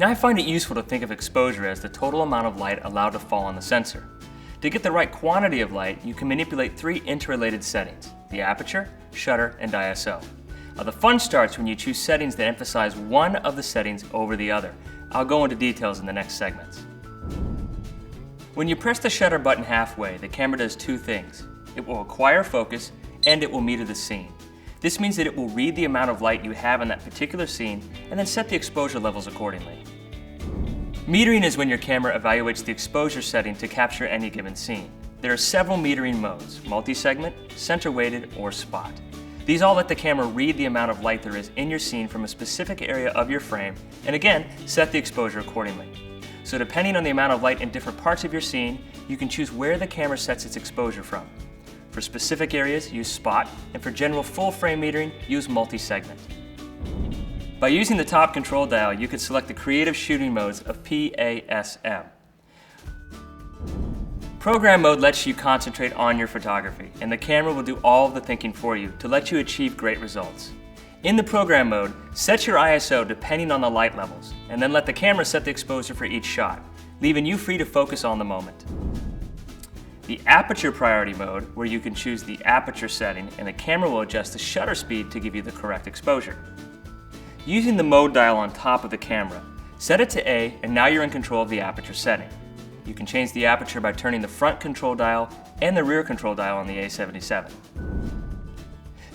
I find it useful to think of exposure as the total amount of light allowed to fall on the sensor. To get the right quantity of light, you can manipulate three interrelated settings: the aperture, shutter, and ISO. Now, the fun starts when you choose settings that emphasize one of the settings over the other. I'll go into details in the next segments. When you press the shutter button halfway, the camera does two things. It will acquire focus and it will meter the scene. This means that it will read the amount of light you have in that particular scene and then set the exposure levels accordingly. Metering is when your camera evaluates the exposure setting to capture any given scene. There are several metering modes: multi-segment, center-weighted, or spot. These all let the camera read the amount of light there is in your scene from a specific area of your frame and again, set the exposure accordingly. So depending on the amount of light in different parts of your scene, you can choose where the camera sets its exposure from. For specific areas, use spot, and for general full frame metering, use multi-segment. By using the top control dial, you can select the creative shooting modes of PASM. Program mode lets you concentrate on your photography, and the camera will do all of the thinking for you to let you achieve great results. In the program mode, set your ISO depending on the light levels, and then let the camera set the exposure for each shot, leaving you free to focus on the moment. The aperture priority mode, where you can choose the aperture setting and the camera will adjust the shutter speed to give you the correct exposure. Using the mode dial on top of the camera, set it to A and now you're in control of the aperture setting. You can change the aperture by turning the front control dial and the rear control dial on the A77.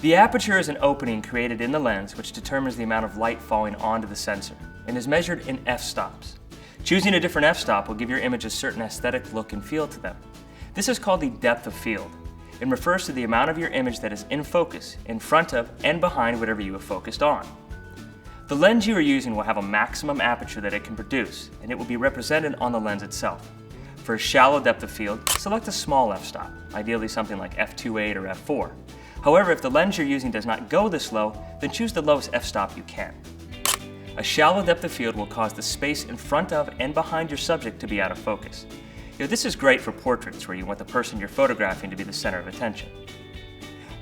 The aperture is an opening created in the lens which determines the amount of light falling onto the sensor and is measured in f-stops. Choosing a different f-stop will give your image a certain aesthetic look and feel to them. This is called the depth of field. It refers to the amount of your image that is in focus, in front of and behind whatever you have focused on. The lens you are using will have a maximum aperture that it can produce, and it will be represented on the lens itself. For a shallow depth of field, select a small f-stop, ideally something like f2.8 or f4. However, if the lens you're using does not go this low, then choose the lowest f-stop you can. A shallow depth of field will cause the space in front of and behind your subject to be out of focus. This is great for portraits where you want the person you're photographing to be the center of attention.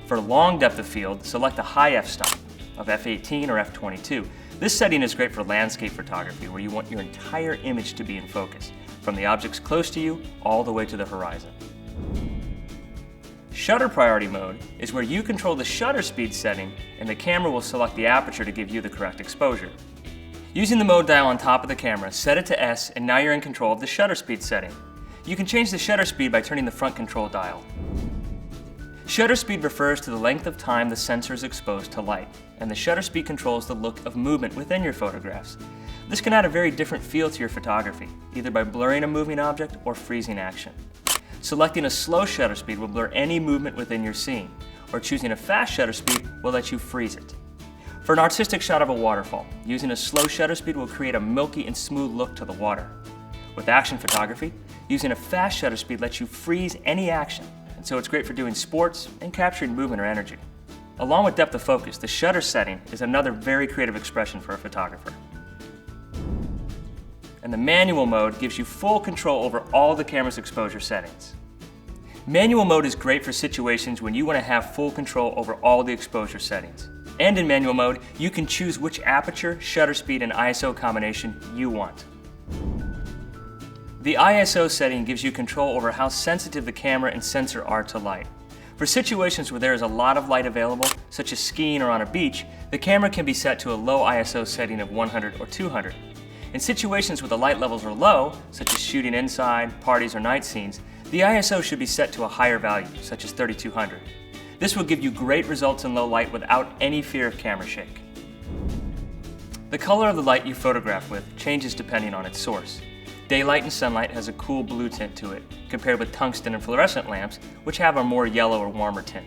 For long depth of field, select a high f-stop of f18 or f22. This setting is great for landscape photography where you want your entire image to be in focus, from the objects close to you all the way to the horizon. Shutter priority mode is where you control the shutter speed setting and the camera will select the aperture to give you the correct exposure. Using the mode dial on top of the camera, set it to S and now you're in control of the shutter speed setting. You can change the shutter speed by turning the front control dial. Shutter speed refers to the length of time the sensor is exposed to light, and the shutter speed controls the look of movement within your photographs. This can add a very different feel to your photography, either by blurring a moving object or freezing action. Selecting a slow shutter speed will blur any movement within your scene, or choosing a fast shutter speed will let you freeze it. For an artistic shot of a waterfall, using a slow shutter speed will create a milky and smooth look to the water. With action photography, using a fast shutter speed lets you freeze any action, and so it's great for doing sports and capturing movement or energy. Along with depth of focus, the shutter setting is another very creative expression for a photographer. And the manual mode gives you full control over all the camera's exposure settings. Manual mode is great for situations when you want to have full control over all the exposure settings. And in manual mode, you can choose which aperture, shutter speed, and ISO combination you want. The ISO setting gives you control over how sensitive the camera and sensor are to light. For situations where there is a lot of light available, such as skiing or on a beach, the camera can be set to a low ISO setting of 100 or 200. In situations where the light levels are low, such as shooting inside, parties, or night scenes, the ISO should be set to a higher value, such as 3200. This will give you great results in low light without any fear of camera shake. The color of the light you photograph with changes depending on its source. Daylight and sunlight has a cool blue tint to it, compared with tungsten and fluorescent lamps, which have a more yellow or warmer tint.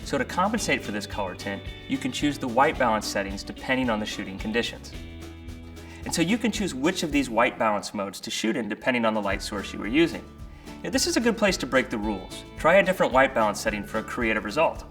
So to compensate for this color tint, you can choose the white balance settings depending on the shooting conditions. And so you can choose which of these white balance modes to shoot in depending on the light source you are using. Now, this is a good place to break the rules. Try a different white balance setting for a creative result.